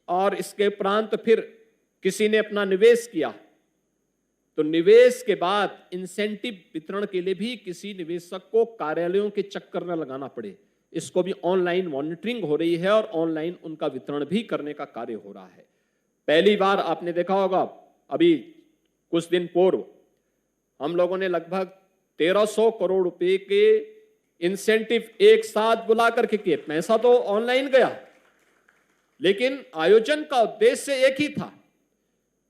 और इसके उपरांत फिर किसी ने अपना निवेश किया तो निवेश के बाद इंसेंटिव वितरण के लिए भी किसी निवेशक को कार्यालयों के चक्कर न लगाना पड़े, इसको भी ऑनलाइन मॉनिटरिंग हो रही है और ऑनलाइन उनका वितरण भी करने का कार्य हो रहा है। पहली बार आपने देखा होगा, अभी कुछ दिन पूर्व हम लोगों ने लगभग 1300 करोड़ रुपए के इंसेंटिव एक साथ बुला करके किए। पैसा तो ऑनलाइन गया, लेकिन आयोजन का उद्देश्य एक ही था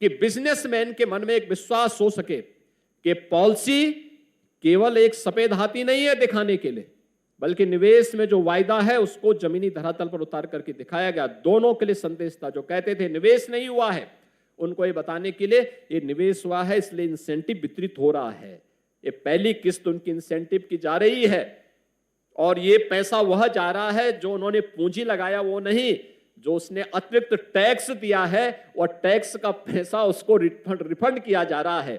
कि बिजनेसमैन के मन में एक विश्वास हो सके कि पॉलिसी केवल एक सफेद हाथी नहीं है दिखाने के लिए, बल्कि निवेश में जो वायदा है उसको जमीनी धरातल पर उतार करके दिखाया गया। दोनों के लिए संदेश था। जो कहते थे निवेश नहीं हुआ है, उनको ये बताने के लिए ये निवेश हुआ है, इसलिए इंसेंटिव वितरित हो रहा है। ये पहली किस्त उनकी इंसेंटिव की जा रही है, और ये पैसा वह जा रहा है जो उन्होंने पूंजी लगाया वो नहीं, जो उसने अतिरिक्त टैक्स दिया है और टैक्स का पैसा उसको रिफंड किया जा रहा है।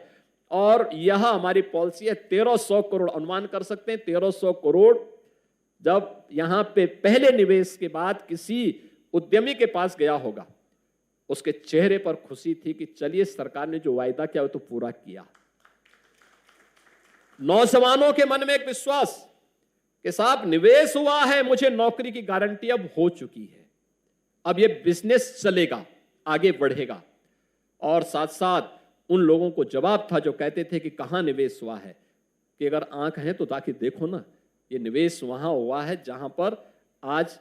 और यह हमारी पॉलिसी है। 1300 करोड़, अनुमान कर सकते हैं 1300 करोड़ जब यहां पे पहले निवेश के बाद किसी उद्यमी के पास गया होगा, उसके चेहरे पर खुशी थी कि चलिए सरकार ने जो वायदा किया वो तो पूरा किया। नौजवानों के मन में एक विश्वास कि साहब निवेश हुआ है, मुझे नौकरी की गारंटी अब हो चुकी है, अब ये बिजनेस चलेगा, आगे बढ़ेगा। और साथ साथ उन लोगों को जवाब था जो कहते थे कि कहां निवेश हुआ है, कि अगर आंख है तो ताकि देखो ना, ये निवेश वहां हुआ है जहां पर आज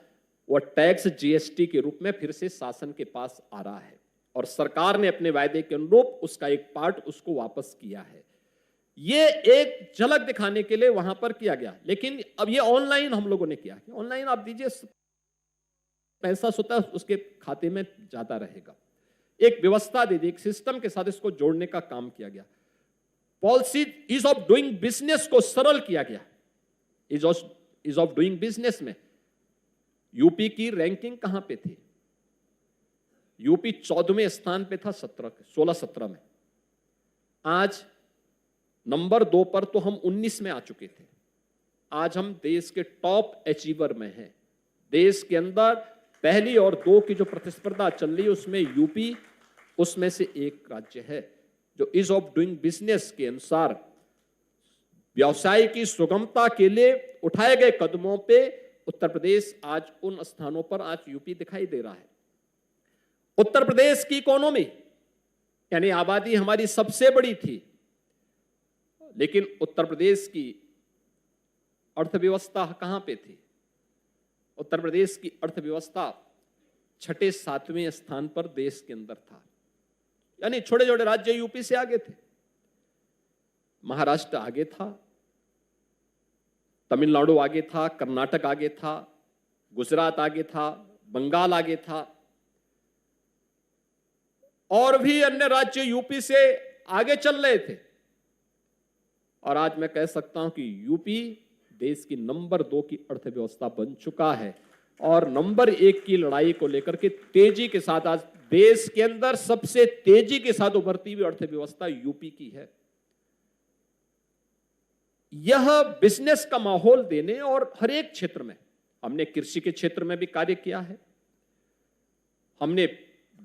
वो टैक्स जीएसटी के रूप में फिर से शासन के पास आ रहा है, और सरकार ने अपने वायदे के अनुरूप उसका एक पार्ट उसको वापस किया है। ये एक झलक दिखाने के लिए वहां पर किया गया। लेकिन अब ये ऑनलाइन हम लोगों ने किया, ऑनलाइन आप दीजिए, पैसा स्वतः उसके खाते में जाता रहेगा। एक व्यवस्था दे दी, एक सिस्टम के साथ इसको जोड़ने का काम किया गया। Policy is of doing business को सरल किया गया। इज ऑफ डूइंग बिजनेस में यूपी की रैंकिंग कहां पे थी? यूपी 14वें स्थान पे था 16-17 में। आज नंबर 2 पर तो हम 19 में आ चुके थे। आज हम देश के टॉप अचीवर में हैं। देश के अंदर पहली और 2 की जो प्रतिस्पर्धा चल रही है उसमें यूपी उसमें से एक राज्य है जो इज ऑफ डूइंग बिजनेस के अनुसार व्यवसाय की सुगमता के लिए उठाए गए कदमों पे उत्तर प्रदेश आज उन स्थानों पर आज यूपी दिखाई दे रहा है। उत्तर प्रदेश की इकोनॉमी यानी आबादी हमारी सबसे बड़ी थी, लेकिन उत्तर प्रदेश की अर्थव्यवस्था कहां पे थी? उत्तर प्रदेश की अर्थव्यवस्था 6-7वें स्थान पर देश के अंदर था। यानी छोटे छोटे राज्य यूपी से आगे थे। महाराष्ट्र आगे था, तमिलनाडु आगे था, कर्नाटक आगे था, गुजरात आगे था, बंगाल आगे था, और भी अन्य राज्य यूपी से आगे चल रहे थे। और आज मैं कह सकता हूं कि यूपी देश की नंबर 2 की अर्थव्यवस्था बन चुका है, और नंबर 1 की लड़ाई को लेकर के तेजी के साथ आज देश के अंदर सबसे तेजी के साथ उभरती हुई अर्थव्यवस्था यूपी की है। यह बिजनेस का माहौल देने और हर एक क्षेत्र में, हमने कृषि के क्षेत्र में भी कार्य किया है, हमने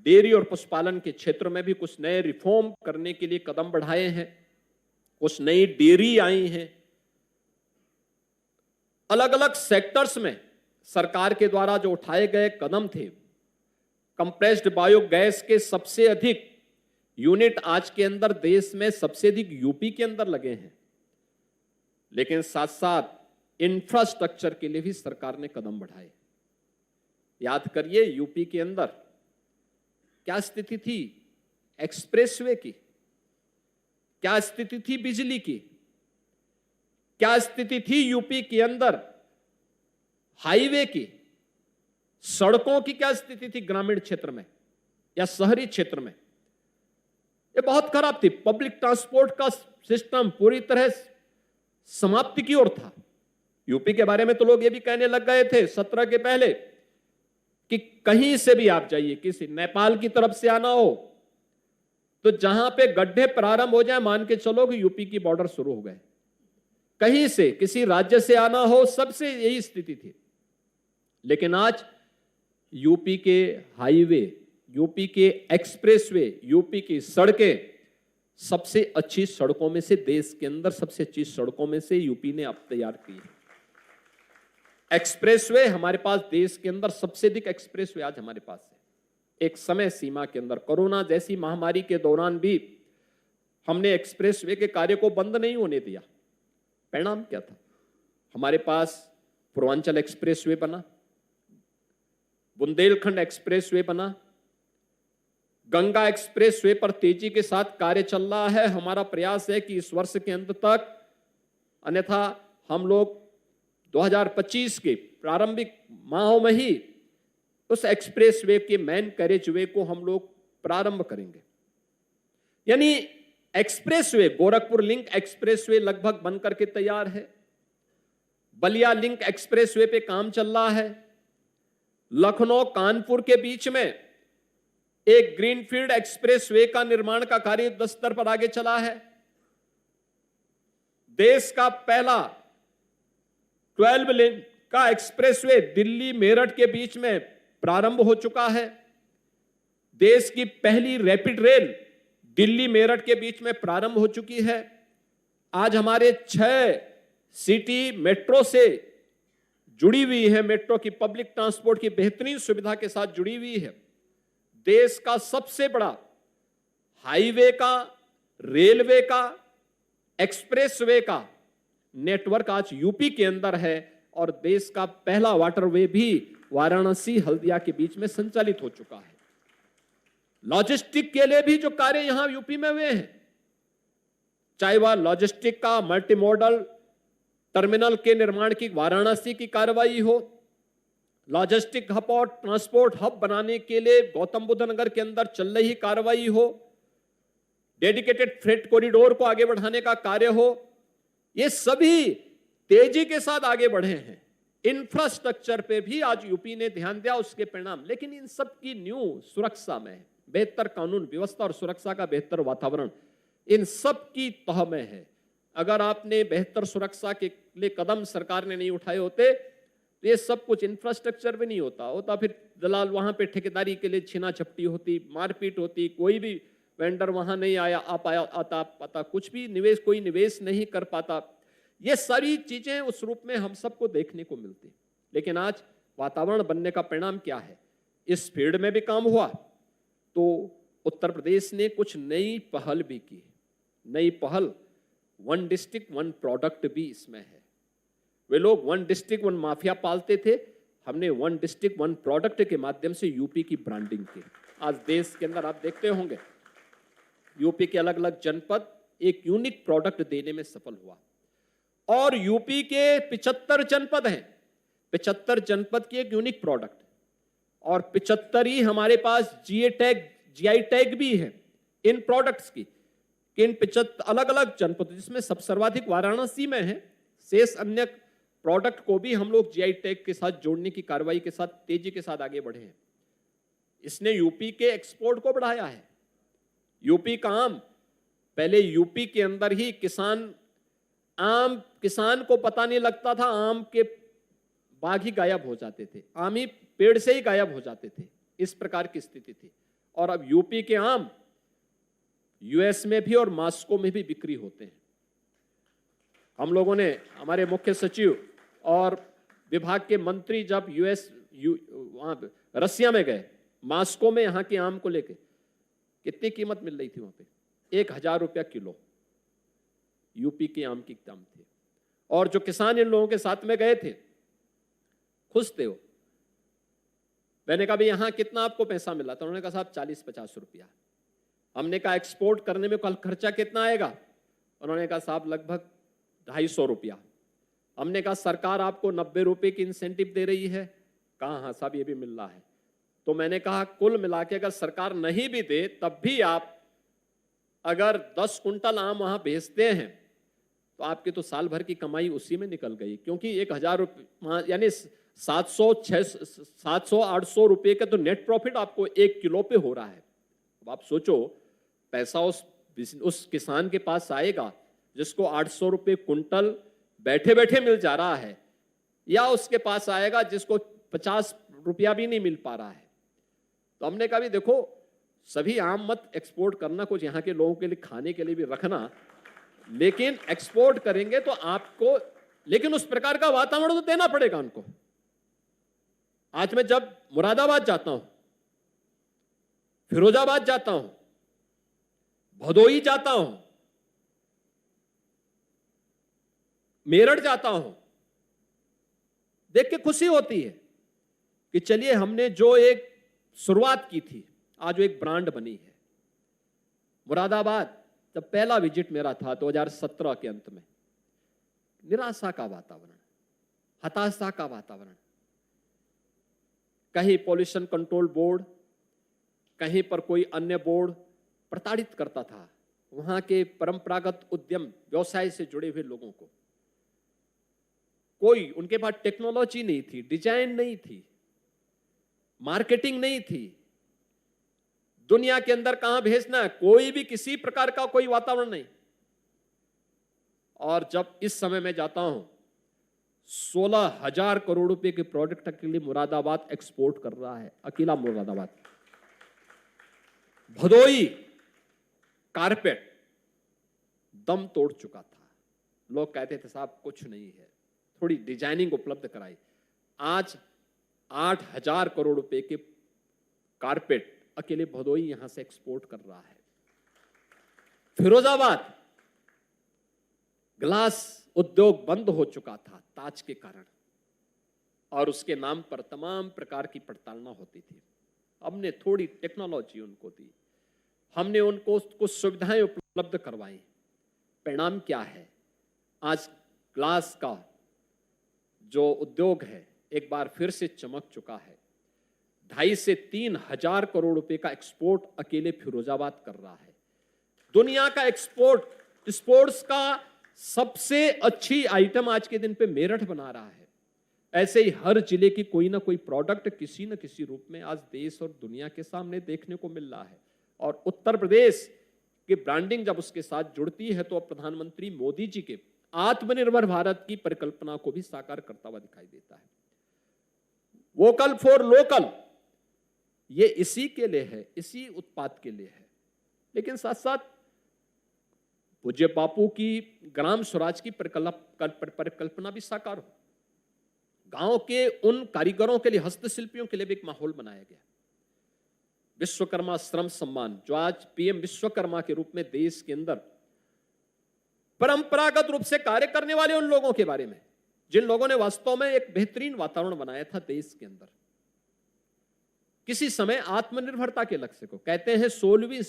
डेयरी और पशुपालन के क्षेत्र में भी कुछ नए रिफॉर्म करने के लिए कदम बढ़ाए हैं, कुछ नई डेयरी आई हैं। अलग अलग सेक्टर्स में सरकार के द्वारा जो उठाए गए कदम थे, कंप्रेस्ड बायोगैस के सबसे अधिक यूनिट आज के अंदर देश में सबसे अधिक यूपी के अंदर लगे हैं। लेकिन साथ साथ इंफ्रास्ट्रक्चर के लिए भी सरकार ने कदम बढ़ाए। याद करिए यूपी के अंदर क्या स्थिति थी एक्सप्रेसवे की, क्या स्थिति थी बिजली की, क्या स्थिति थी यूपी के अंदर हाईवे की, सड़कों की क्या स्थिति थी ग्रामीण क्षेत्र में या शहरी क्षेत्र में? ये बहुत खराब थी। पब्लिक ट्रांसपोर्ट का सिस्टम पूरी तरह समाप्ति की ओर था। यूपी के बारे में तो लोग ये भी कहने लग गए थे 17 के पहले कि कहीं से भी आप जाइए, किसी नेपाल की तरफ से आना हो तो जहां पे गड्ढे प्रारंभ हो जाए, मान के चलो कि यूपी की बॉर्डर शुरू हो गए। कहीं से किसी राज्य से आना हो, सबसे यही स्थिति थी। लेकिन आज यूपी के हाईवे, यूपी के एक्सप्रेसवे, यूपी की सड़कें सबसे अच्छी सड़कों में से, देश के अंदर सबसे अच्छी सड़कों में से यूपी ने अब तैयार की है। एक्सप्रेसवे हमारे पास, देश के अंदर सबसे अधिक एक्सप्रेसवे आज हमारे पास है। एक समय सीमा के अंदर, कोरोना जैसी महामारी के दौरान भी हमने एक्सप्रेसवे के कार्य को बंद नहीं होने दिया। परिणाम क्या था? हमारे पास पूर्वांचल एक्सप्रेसवे बना, बुंदेलखंड एक्सप्रेसवे बना, गंगा एक्सप्रेसवे पर तेजी के साथ कार्य चल रहा है। हमारा प्रयास है कि इस वर्ष के अंत तक, अन्यथा हम लोग 2025 के प्रारंभिक माहों में ही उस एक्सप्रेसवे के मेन कैरेजवे को हम लोग प्रारंभ करेंगे। यानी एक्सप्रेसवे, गोरखपुर लिंक एक्सप्रेसवे लगभग बनकर के तैयार है। बलिया लिंक एक्सप्रेसवे पे काम चल रहा है। लखनऊ कानपुर के बीच में एक ग्रीनफील्ड एक्सप्रेसवे का निर्माण का कार्य युद्ध स्तर पर आगे चला है। देश का पहला 12 लेन का एक्सप्रेसवे दिल्ली मेरठ के बीच में प्रारंभ हो चुका है। देश की पहली रैपिड रेल दिल्ली मेरठ के बीच में प्रारंभ हो चुकी है। आज हमारे 6 सिटी मेट्रो से जुड़ी हुई है, मेट्रो की पब्लिक ट्रांसपोर्ट की बेहतरीन सुविधा के साथ जुड़ी हुई है। देश का सबसे बड़ा हाईवे का, रेलवे का, एक्सप्रेसवे का नेटवर्क आज यूपी के अंदर है और देश का पहला वाटरवे भी वाराणसी हल्दिया के बीच में संचालित हो चुका है। लॉजिस्टिक के लिए भी जो कार्य यहां यूपी में हुए हैं, चाहे वह लॉजिस्टिक का मल्टी मॉडल टर्मिनल के निर्माण की वाराणसी की कार्रवाई हो, लॉजिस्टिक हब और ट्रांसपोर्ट हब बनाने के लिए गौतम बुद्ध नगर के अंदर चल रही कार्रवाई हो, डेडिकेटेड फ्रेट कॉरिडोर को आगे बढ़ाने का कार्य हो, ये सभी तेजी के साथ आगे बढ़े हैं। इंफ्रास्ट्रक्चर पे भी आज यूपी ने ध्यान दिया, उसके परिणाम। लेकिन इन सब की न्यू सुरक्षा में बेहतर कानून व्यवस्था और सुरक्षा का बेहतर वातावरण इन सब की तह में है। अगर आपने बेहतर सुरक्षा के लिए कदम सरकार ने नहीं उठाए होते तो ये सब कुछ इंफ्रास्ट्रक्चर भी नहीं होता। फिर दलाल वहां पे ठेकेदारी के लिए छीना झपटी होती, मारपीट होती, कोई भी वेंडर वहां नहीं आता पता, कुछ भी निवेश, कोई निवेश नहीं कर पाता। ये सारी चीजें उस रूप में हम सबको देखने को मिलती। लेकिन आज वातावरण बनने का परिणाम क्या है? इस फील्ड में भी काम हुआ तो उत्तर प्रदेश ने कुछ नई पहल भी की। नई पहल, 1 डिस्ट्रिक्ट 1 प्रोडक्ट भी इसमें है। वे लोग 1 डिस्ट्रिक्ट 1 माफिया पालते थे, हमने 1 डिस्ट्रिक्ट 1 प्रोडक्ट के माध्यम से यूपी की ब्रांडिंग की। आज देश के अंदर आप देखते होंगे यूपी के अलग अलग जनपद एक यूनिक प्रोडक्ट देने में सफल हुआ। और यूपी के 75 जनपद हैं, 75 जनपद की एक यूनिक प्रोडक्ट, और 75 ही हमारे पास जीआई टैग भी है इन प्रोडक्ट्स की। इन 75 अलग अलग जनपद, जिसमें सब सर्वाधिक वाराणसी में है, शेष अन्य प्रोडक्ट को भी हम लोग जीआई टैग के साथ जोड़ने की कार्रवाई के साथ तेजी के साथ आगे बढ़े हैं। इसने यूपी के एक्सपोर्ट को बढ़ाया है। यूपी का आम, पहले यूपी के अंदर ही किसान को पता नहीं लगता था, आम के बाग ही गायब हो जाते थे, आम ही पेड़ से ही गायब हो जाते थे, इस प्रकार की स्थिति थी। और अब यूपी के आम यूएस में भी और मॉस्को में भी बिक्री होते हैं। हम लोगों ने, हमारे मुख्य सचिव और विभाग के मंत्री जब वहां रसिया में गए, मॉस्को में यहाँ के आम को लेके, कितनी कीमत मिल रही थी वहां पे? 1000 रुपया किलो यूपी के आम की दाम थे। और जो किसान इन लोगों के साथ में गए थे, खुश थे वो। मैंने कहा भाई यहाँ कितना आपको पैसा मिला? तो उन्होंने कहा साहब 40-50 रुपया। हमने कहा एक्सपोर्ट करने में कल खर्चा कितना आएगा? उन्होंने कहा साहब लगभग 250 रुपया। हमने कहा सरकार आपको 90 रुपये की इंसेंटिव दे रही है। कहा हाँ साहब ये भी मिल रहा है। तो मैंने कहा कुल मिला के अगर सरकार नहीं भी दे तब भी आप अगर 10 कुंटल आम वहां बेचते हैं तो आपकी तो साल भर की कमाई उसी में निकल गई, क्योंकि 1000 रुपये यानी 700-800 रुपए का तो नेट प्रॉफिट आपको 1 किलो पे हो रहा है। अब आप सोचो, पैसा उस किसान के पास आएगा जिसको 800 रुपए कुंटल बैठे बैठे मिल जा रहा है, या उसके पास आएगा जिसको 50 रुपया भी नहीं मिल पा रहा है। तो हमने कहा भी देखो, सभी आम मत एक्सपोर्ट करना, कुछ यहाँ के लोगों के लिए खाने के लिए भी रखना, लेकिन एक्सपोर्ट करेंगे तो आपको, लेकिन उस प्रकार का वातावरण तो देना पड़ेगा उनको। आज मैं जब मुरादाबाद जाता हूं, फिरोजाबाद जाता हूं, भदोही जाता हूं, मेरठ जाता हूं, देख के खुशी होती है कि चलिए हमने जो एक शुरुआत की थी आज वो एक ब्रांड बनी है। मुरादाबाद जब पहला विजिट मेरा था 2017 के अंत में, निराशा का वातावरण, हताशा का वातावरण, कहीं पॉल्यूशन कंट्रोल बोर्ड, कहीं पर कोई अन्य बोर्ड प्रताड़ित करता था वहां के परंपरागत उद्यम व्यवसाय से जुड़े हुए लोगों को। कोई उनके पास टेक्नोलॉजी नहीं थी, डिजाइन नहीं थी, मार्केटिंग नहीं थी, दुनिया के अंदर कहां भेजना है, कोई भी किसी प्रकार का कोई वातावरण नहीं। और जब इस समय मैं जाता हूं, 16,000 करोड़ रुपए के प्रोडक्ट के लिए मुरादाबाद एक्सपोर्ट कर रहा है, अकेला मुरादाबाद। भदोही कारपेट दम तोड़ चुका था, लोग कहते थे साहब कुछ नहीं है, थोड़ी डिजाइनिंग उपलब्ध कराई। आज 8,000 करोड़ रुपए के कारपेट अकेले भदोही यहां से एक्सपोर्ट कर रहा है। फिरोजाबाद ग्लास उद्योग बंद हो चुका था ताज के कारण, और उसके नाम पर तमाम प्रकार की प्रताड़ना होती थी। हमने थोड़ी टेक्नोलॉजी उनको दी, हमने उनको कुछ सुविधाएं उपलब्ध करवाई। परिणाम क्या है, आज ग्लास का जो उद्योग है एक बार फिर से चमक चुका है। 2,500 से 3,000 करोड़ रुपए का एक्सपोर्ट अकेले फिरोजाबाद कर रहा है। दुनिया का एक्सपोर्ट स्पोर्ट्स का सबसे अच्छी आइटम आज के दिन पे मेरठ बना रहा है। ऐसे ही हर जिले की कोई ना कोई प्रोडक्ट किसी न किसी रूप में आज देश और दुनिया के सामने देखने को मिल रहा है। और उत्तर प्रदेश की ब्रांडिंग जब उसके साथ जुड़ती है तो अब प्रधानमंत्री मोदी जी के आत्मनिर्भर भारत की परिकल्पना को भी साकार करता हुआ दिखाई देता है। वोकल फॉर लोकल, ये इसी के लिए है, इसी उत्पाद के लिए है। लेकिन साथ साथ पूज्य बापू की ग्राम स्वराज की परिकल्पना भी साकार हो। गांव के उन कारीगरों के लिए, हस्तशिल्पियों के लिए भी एक माहौल बनाया गया। विश्वकर्मा श्रम सम्मान, जो आज पीएम विश्वकर्मा के रूप में देश के अंदर परंपरागत रूप से कार्य करने वाले उन लोगों के बारे में, जिन लोगों ने वास्तव में एक बेहतरीन वातावरण बनाया था देश के अंदर। किसी समय आत्मनिर्भरता के लक्ष्य को कहते हैं 16वीं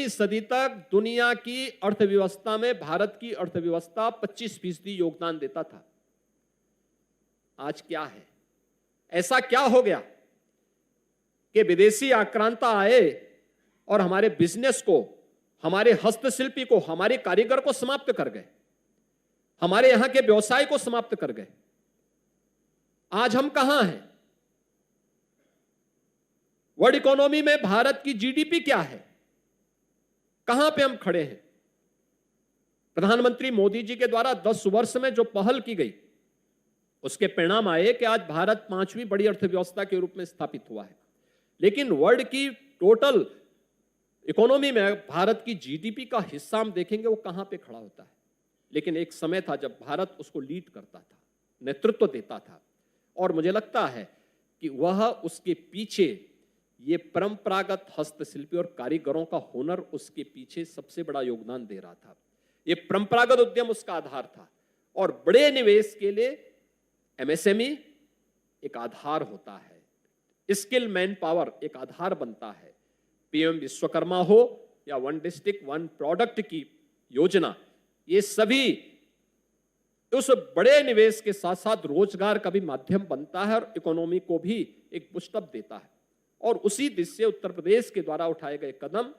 सदी तक दुनिया की अर्थव्यवस्था में भारत की अर्थव्यवस्था 25% योगदान देता था। आज क्या है, ऐसा क्या हो गया कि विदेशी आक्रांता आए और हमारे बिजनेस को, हमारे हस्तशिल्पी को, हमारे कारीगर को समाप्त कर गए, हमारे यहां के व्यवसाय को समाप्त कर गए। आज हम कहां हैं? वर्ल्ड इकोनॉमी में भारत की जीडीपी क्या है, कहां पे हम खड़े हैं? प्रधानमंत्री मोदी जी के द्वारा 10 वर्ष में जो पहल की गई, उसके परिणाम आए कि आज भारत 5वीं बड़ी अर्थव्यवस्था के रूप में स्थापित हुआ है। लेकिन वर्ल्ड की टोटल इकोनॉमी में भारत की जीडीपी का हिस्सा हम देखेंगे वो कहां पे खड़ा होता है। लेकिन एक समय था जब भारत उसको लीड करता था, नेतृत्व देता था, और मुझे लगता है कि वह उसके पीछे ये परंपरागत हस्तशिल्पी और कारीगरों का हुनर उसके पीछे सबसे बड़ा योगदान दे रहा था। ये परंपरागत उद्यम उसका आधार था, और बड़े निवेश के लिए एमएसएमई एक आधार होता है, स्किल मैन पावर एक आधार बनता है। पीएम विश्वकर्मा हो या वन डिस्ट्रिक्ट वन प्रोडक्ट की योजना, ये सभी उस बड़े निवेश के साथ साथ रोजगार का भी माध्यम बनता है और इकोनॉमी को भी एक पुशअप देता है। और उसी दिशा से उत्तर प्रदेश के द्वारा उठाए गए कदम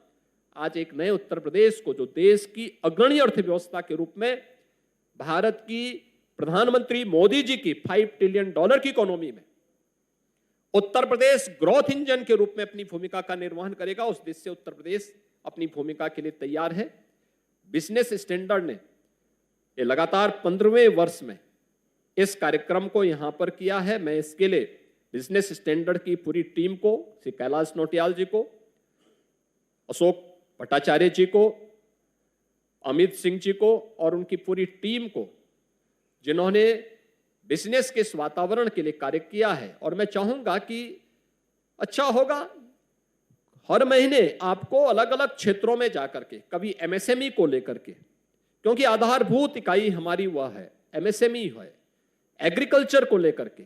आज एक नए उत्तर प्रदेश को, जो देश की अग्रणी अर्थव्यवस्था के रूप में भारत की प्रधानमंत्री मोदी जी की $5 ट्रिलियन की इकोनॉमी में उत्तर प्रदेश ग्रोथ इंजन के रूप में अपनी भूमिका का निर्वहन करेगा। उस दिशा से उत्तर प्रदेश अपनी भूमिका के लिए तैयार है। बिजनेस स्टैंडर्ड ने ये लगातार 15वें वर्ष में इस कार्यक्रम को यहां पर किया है। मैं इसके लिए बिजनेस स्टैंडर्ड की पूरी टीम को, श्री कैलाश नौटियाल जी को, अशोक भट्टाचार्य जी को, अमित सिंह जी को और उनकी पूरी टीम को, जिन्होंने बिजनेस के इस वातावरण के लिए कार्य किया है। और मैं चाहूंगा कि अच्छा होगा हर महीने आपको अलग अलग क्षेत्रों में जाकर के, कभी एमएसएमई को लेकर के, क्योंकि आधारभूत इकाई हमारी वह है, एमएसएमई है, एग्रीकल्चर को लेकर के,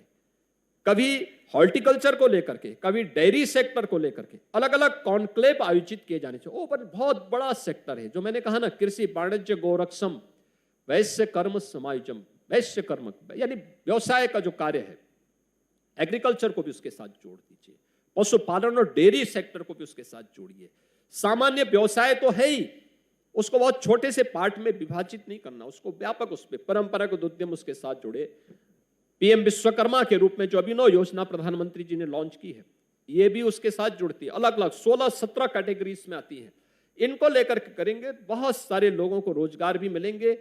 कभी हॉर्टिकल्चर को लेकर के, कभी डेयरी सेक्टर को लेकर के अलग अलग कॉन्क्लेव आयोजित किए जाने चाहिए। वो बहुत बड़ा सेक्टर है, जो मैंने कहा ना, कृषि वाणिज्य गोरक्षम वैश्य कर्म समायोजम, वैश्य कर्म यानी व्यवसाय का जो कार्य है, एग्रीकल्चर को भी उसके साथ जोड़ दीजिए, पशुपालन और डेयरी सेक्टर को भी उसके साथ जोड़िए। सामान्य व्यवसाय तो है ही, उसको बहुत छोटे से पार्ट में विभाजित नहीं करना, उसको व्यापक, उस पर परंपरागत उद्यम उसके साथ जुड़े। पीएम विश्वकर्मा के रूप में जो अभिनव योजना प्रधानमंत्री जी ने लॉन्च की है, ये भी उसके साथ जुड़ती है। अलग अलग 16-17 कैटेगरीज में आती है। इनको लेकर के करेंगे, बहुत सारे लोगों को रोजगार भी मिलेंगे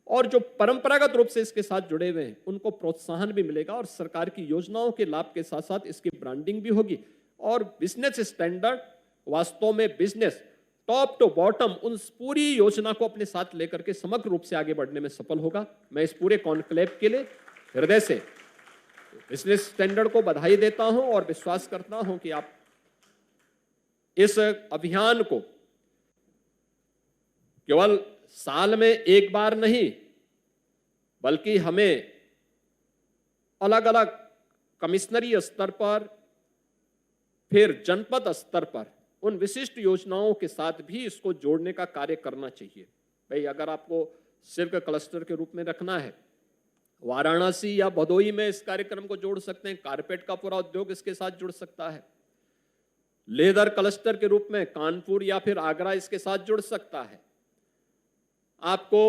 और जो परंपरागत रूप से इसके साथ जुड़े हुए हैं उनको प्रोत्साहन भी मिलेगा और सरकार की योजनाओं के लाभ के साथ साथ इसकी ब्रांडिंग भी होगी। और बिजनेस स्टैंडर्ड वास्तव में बिजनेस टॉप टू बॉटम उन पूरी योजना को अपने साथ लेकर के समग्र रूप से आगे बढ़ने में सफल होगा। मैं इस पूरे कॉन्क्लेव के लिए हृदय से बिजनेस स्टैंडर्ड को बधाई देता हूं और विश्वास करता हूं कि आप इस अभियान को केवल साल में एक बार नहीं, बल्कि हमें अलग अलग कमिश्नरी स्तर पर, फिर जनपद स्तर पर उन विशिष्ट योजनाओं के साथ भी इसको जोड़ने का कार्य करना चाहिए। भाई, अगर आपको सिल्क क्लस्टर के रूप में रखना है, वाराणसी या भदोही में इस कार्यक्रम को जोड़ सकते हैं, कारपेट का पूरा उद्योग इसके साथ जुड़ सकता है। लेदर क्लस्टर के रूप में कानपुर या फिर आगरा इसके साथ जुड़ सकता है। आपको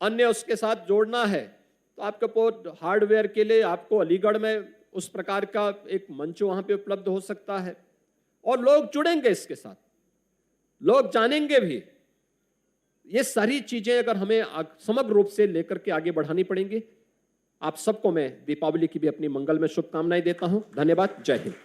अन्य उसके साथ जोड़ना है तो आपके हार्डवेयर के लिए आपको अलीगढ़ में उस प्रकार का एक मंच वहां पे उपलब्ध हो सकता है और लोग जुड़ेंगे इसके साथ, लोग जानेंगे भी। ये सारी चीजें अगर हमें समग्र रूप से लेकर के आगे बढ़ानी पड़ेंगी। आप सबको मैं दीपावली की भी अपनी मंगलमय शुभकामनाएं देता हूं। धन्यवाद। जय हिंद।